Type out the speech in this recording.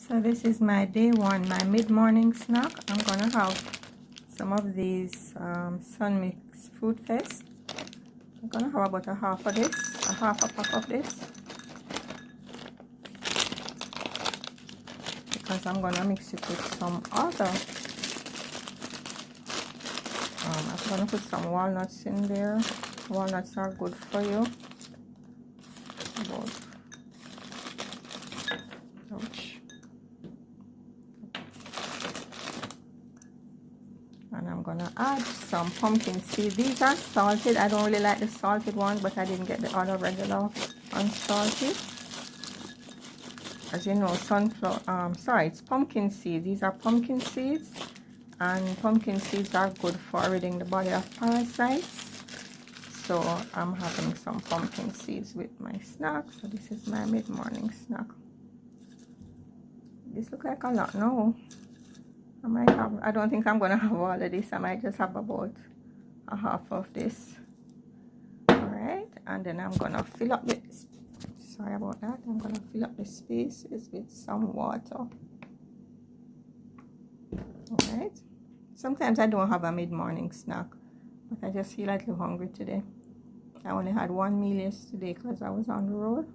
So this is my day one, my mid-morning snack. I'm gonna have some of these Sun Mix Fruit Fest. I'm gonna have about a half of this, a half a pack of this, because I'm gonna mix it with some other. I'm gonna put some walnuts in there. Walnuts are good for you. Ouch. And I'm gonna add some pumpkin seeds. These are salted. I don't really like the salted one, but I didn't get the other regular unsalted. As you know, it's pumpkin seeds. These are pumpkin seeds, and pumpkin seeds are good for ridding the body of parasites. So I'm having some pumpkin seeds with my snack. So this is my mid-morning snack. This looks like a lot now. I don't think I'm gonna have all of this. I might just have about a half of this. Alright, and then I'm gonna fill up this. Sorry about that. I'm gonna fill up the spaces with some water. Alright. Sometimes I don't have a mid-morning snack, but I just feel a little hungry today. I only had one meal yesterday because I was on the road.